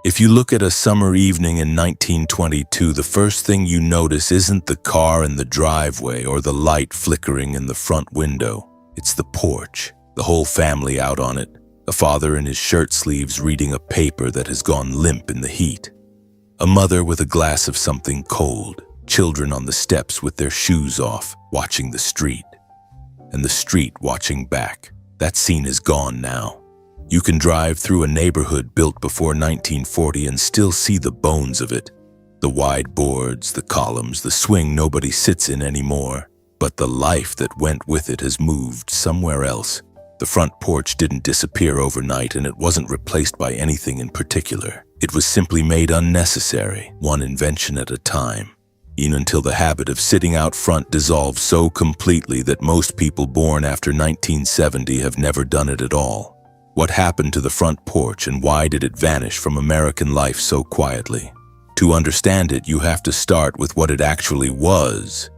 If you look at a summer evening in 1922, the first thing you notice isn't the car in the driveway or the light flickering in the front window. It's the porch, the whole family out on it, a father in his shirt sleeves reading a paper that has gone limp in the heat, a mother with a glass of something cold, children on the steps with their shoes off, watching the street, and the street watching back. That scene is gone now. You can drive through a neighborhood built before 1940 and still see the bones of it. The wide boards, the columns, the swing nobody sits in anymore. But the life that went with it has moved somewhere else. The front porch didn't disappear overnight, and it wasn't replaced by anything in particular. It was simply made unnecessary, one invention at a time. Even until the habit of sitting out front dissolved so completely that most people born after 1970 have never done it at all. What happened to the front porch, and why did it vanish from American life so quietly? To understand it, you have to start with what it actually was.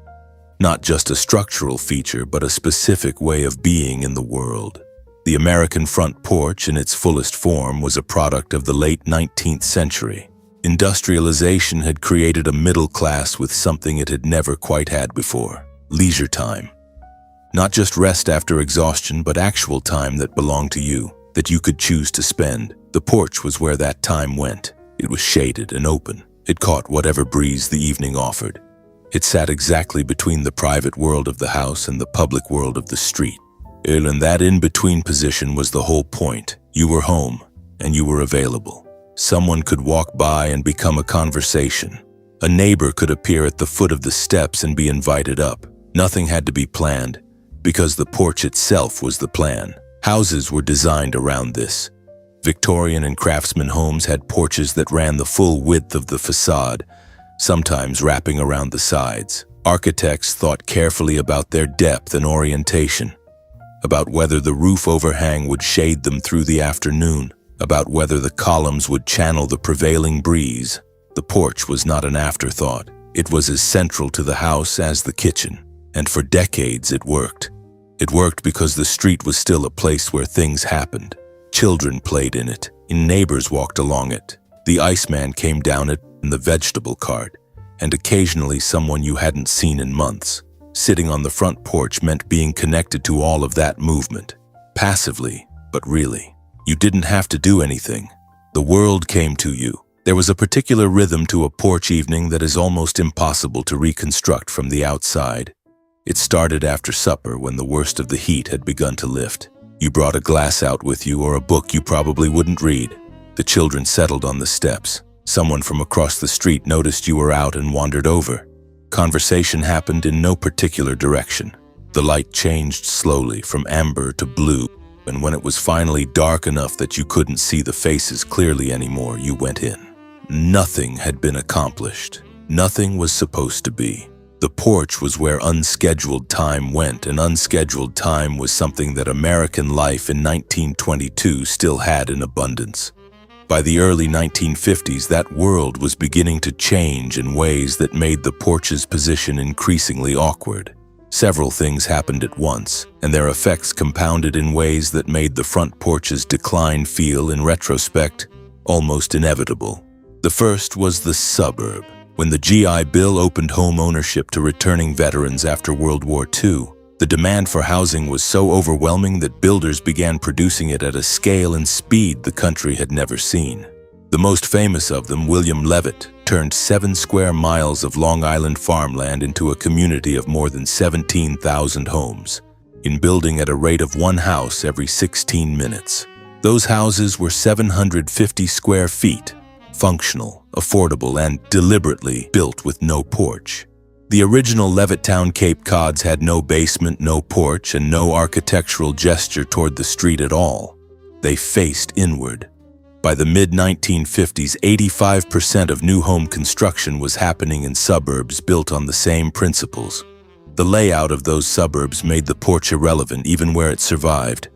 Not just a structural feature, but a specific way of being in the world. The American front porch, in its fullest form, was a product of the late 19th century. Industrialization had created a middle class with something it had never quite had before: leisure time. Not just rest after exhaustion, but actual time that belonged to you, that you could choose to spend. The porch was where that time went. It was shaded and open. It caught whatever breeze the evening offered. It sat exactly between the private world of the house and the public world of the street. And that in-between position was the whole point. You were home, and you were available. Someone could walk by and become a conversation. A neighbor could appear at the foot of the steps and be invited up. Nothing had to be planned, because the porch itself was the plan. Houses were designed around this. Victorian and craftsman homes had porches that ran the full width of the facade, sometimes wrapping around the sides. Architects thought carefully about their depth and orientation, about whether the roof overhang would shade them through the afternoon, about whether the columns would channel the prevailing breeze. The porch was not an afterthought. It was as central to the house as the kitchen, and for decades it worked. It worked because the street was still a place where things happened. Children played in it, and neighbors walked along it. The iceman came down it in the vegetable cart, and occasionally someone you hadn't seen in months. Sitting on the front porch meant being connected to all of that movement. Passively, but really. You didn't have to do anything. The world came to you. There was a particular rhythm to a porch evening that is almost impossible to reconstruct from the outside. It started after supper, when the worst of the heat had begun to lift. You brought a glass out with you, or a book you probably wouldn't read. The children settled on the steps. Someone from across the street noticed you were out and wandered over. Conversation happened in no particular direction. The light changed slowly from amber to blue, and when it was finally dark enough that you couldn't see the faces clearly anymore, you went in. Nothing had been accomplished. Nothing was supposed to be. The porch was where unscheduled time went, and unscheduled time was something that American life in 1922 still had in abundance. By the early 1950s, that world was beginning to change in ways that made the porch's position increasingly awkward. Several things happened at once, and their effects compounded in ways that made the front porch's decline feel, in retrospect, almost inevitable. The first was the suburb. When the GI Bill opened home ownership to returning veterans after World War II, the demand for housing was so overwhelming that builders began producing it at a scale and speed the country had never seen. The most famous of them, William Levitt, turned 7 square miles of Long Island farmland into a community of more than 17,000 homes, in building at a rate of 1 house every 16 minutes. Those houses were 750 square feet, functional, affordable, and deliberately built with no porch. The original Levittown Cape Cods had no basement, no porch, and no architectural gesture toward the street at all. They faced inward. By the mid-1950s, 85% of new home construction was happening in suburbs built on the same principles. The layout of those suburbs made the porch irrelevant even where it survived.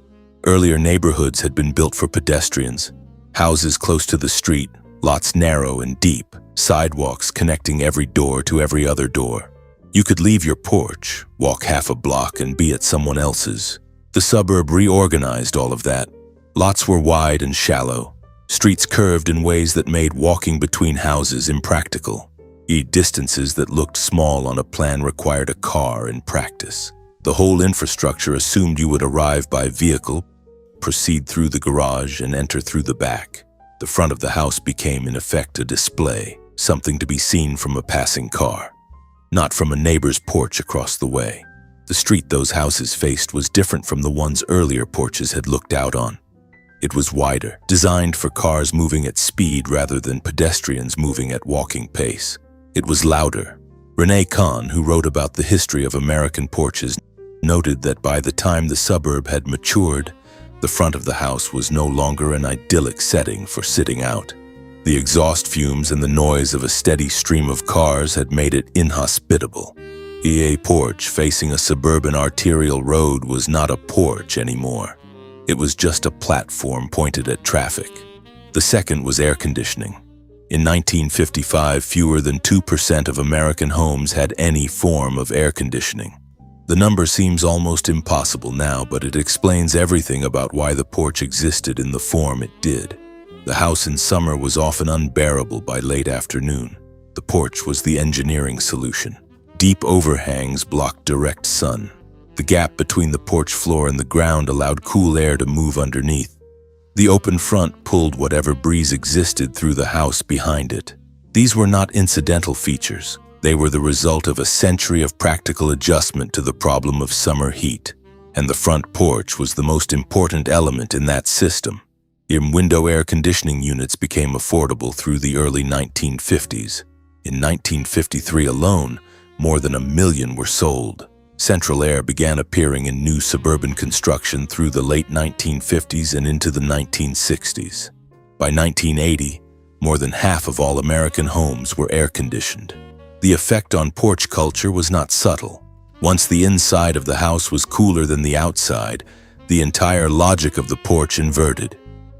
Earlier neighborhoods had been built for pedestrians. Houses close to the street, lots narrow and deep, sidewalks connecting every door to every other door. You could leave your porch, walk half a block, and be at someone else's. The suburb reorganized all of that. Lots were wide and shallow. Streets curved in ways that made walking between houses impractical. Distances that looked small on a plan required a car in practice. The whole infrastructure assumed you would arrive by vehicle, proceed through the garage, and enter through the back. The front of the house became, in effect, a display, something to be seen from a passing car, not from a neighbor's porch across the way. The street those houses faced was different from the ones earlier porches had looked out on. It was wider, designed for cars moving at speed rather than pedestrians moving at walking pace. It was louder. Rene Kahn, who wrote about the history of American porches, noted that by the time the suburb had matured, the front of the house was no longer an idyllic setting for sitting out. The exhaust fumes and the noise of a steady stream of cars had made it inhospitable. A porch facing a suburban arterial road was not a porch anymore. It was just a platform pointed at traffic. The second was air conditioning. In 1955, fewer than 2% of American homes had any form of air conditioning. The number seems almost impossible now, but it explains everything about why the porch existed in the form it did. The house in summer was often unbearable by late afternoon. The porch was the engineering solution. Deep overhangs blocked direct sun. The gap between the porch floor and the ground allowed cool air to move underneath. The open front pulled whatever breeze existed through the house behind it. These were not incidental features. They were the result of a century of practical adjustment to the problem of summer heat, and the front porch was the most important element in that system. Window air conditioning units became affordable through the early 1950s. In 1953 alone, more than 1 million were sold. Central air began appearing in new suburban construction through the late 1950s and into the 1960s. By 1980, more than half of all American homes were air-conditioned. The effect on porch culture was not subtle. Once the inside of the house was cooler than the outside, the entire logic of the porch inverted.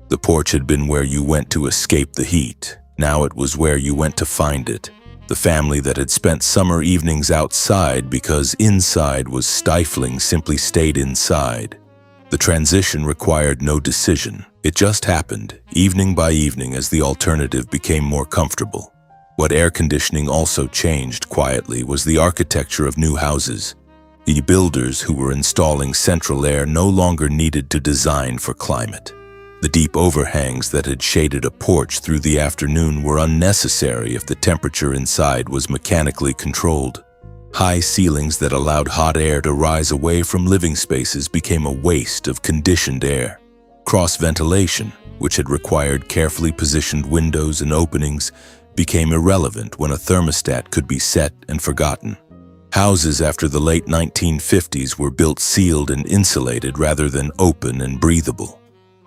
The porch had been where you went to escape the heat. Now it was where you went to find it. The family that had spent summer evenings outside because inside was stifling simply stayed inside. The transition required no decision. It just happened, evening by evening, as the alternative became more comfortable. What air conditioning also changed quietly was the architecture of new houses. The builders who were installing central air no longer needed to design for climate. The deep overhangs that had shaded a porch through the afternoon were unnecessary if the temperature inside was mechanically controlled. High ceilings that allowed hot air to rise away from living spaces became a waste of conditioned air. Cross-ventilation, which had required carefully positioned windows and openings, became irrelevant when a thermostat could be set and forgotten. Houses after the late 1950s were built sealed and insulated rather than open and breathable.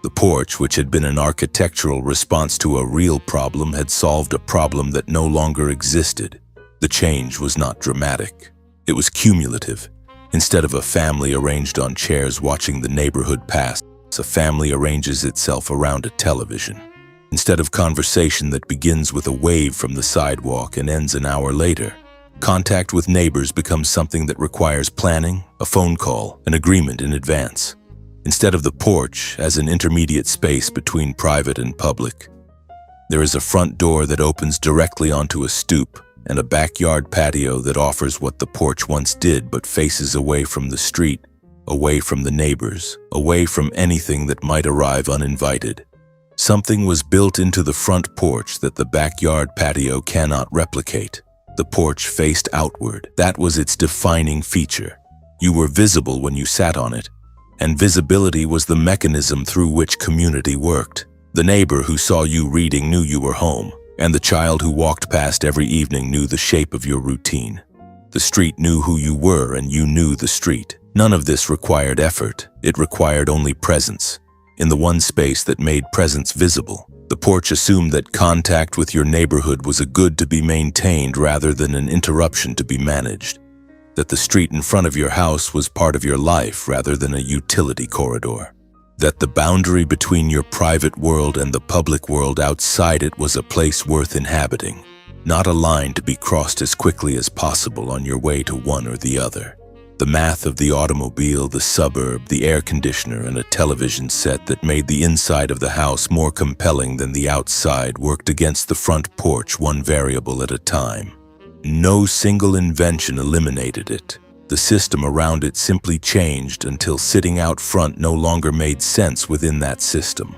The porch, which had been an architectural response to a real problem, had solved a problem that no longer existed. The change was not dramatic. It was cumulative. Instead of a family arranged on chairs watching the neighborhood pass, a family arranges itself around a television. Instead of conversation that begins with a wave from the sidewalk and ends an hour later, contact with neighbors becomes something that requires planning, a phone call, an agreement in advance. Instead of the porch as an intermediate space between private and public, there is a front door that opens directly onto a stoop and a backyard patio that offers what the porch once did but faces away from the street, away from the neighbors, away from anything that might arrive uninvited. Something was built into the front porch that the backyard patio cannot replicate. The porch faced outward. That was its defining feature. You were visible when you sat on it, and visibility was the mechanism through which community worked. The neighbor who saw you reading knew you were home, and the child who walked past every evening knew the shape of your routine. The street knew who you were, and you knew the street. None of this required effort. It required only presence. In the one space that made presence visible, the porch assumed that contact with your neighborhood was a good to be maintained rather than an interruption to be managed. That the street in front of your house was part of your life rather than a utility corridor. That the boundary between your private world and the public world outside it was a place worth inhabiting, not a line to be crossed as quickly as possible on your way to one or the other. The math of the automobile, the suburb, the air conditioner, and a television set that made the inside of the house more compelling than the outside worked against the front porch, one variable at a time. No single invention eliminated it. The system around it simply changed until sitting out front no longer made sense within that system.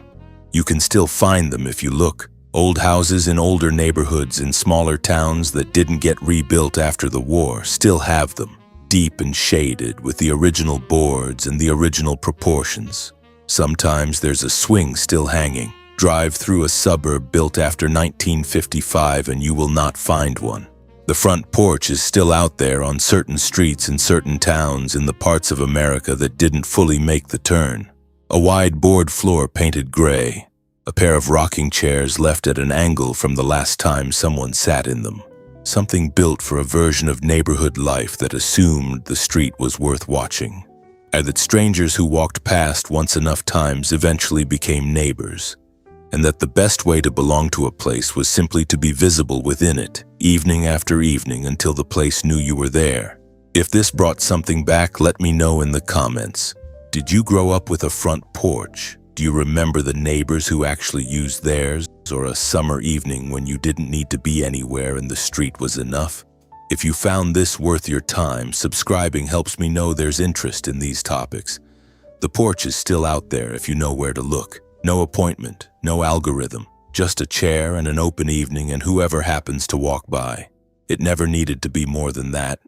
You can still find them if you look. Old houses in older neighborhoods in smaller towns that didn't get rebuilt after the war still have them, deep and shaded with the original boards and the original proportions. Sometimes there's a swing still hanging. Drive through a suburb built after 1955 and you will not find one. The front porch is still out there on certain streets in certain towns in the parts of America that didn't fully make the turn. A wide board floor painted gray, a pair of rocking chairs left at an angle from the last time someone sat in them. Something built for a version of neighborhood life that assumed the street was worth watching, and that strangers who walked past once enough times eventually became neighbors, and that the best way to belong to a place was simply to be visible within it, evening after evening until the place knew you were there. If this brought something back, let me know in the comments. Did you grow up with a front porch? Do you remember the neighbors who actually used theirs, or a summer evening when you didn't need to be anywhere and the street was enough? If you found this worth your time, subscribing helps me know there's interest in these topics. The porch is still out there if you know where to look. No appointment, no algorithm, just a chair and an open evening and whoever happens to walk by. It never needed to be more than that.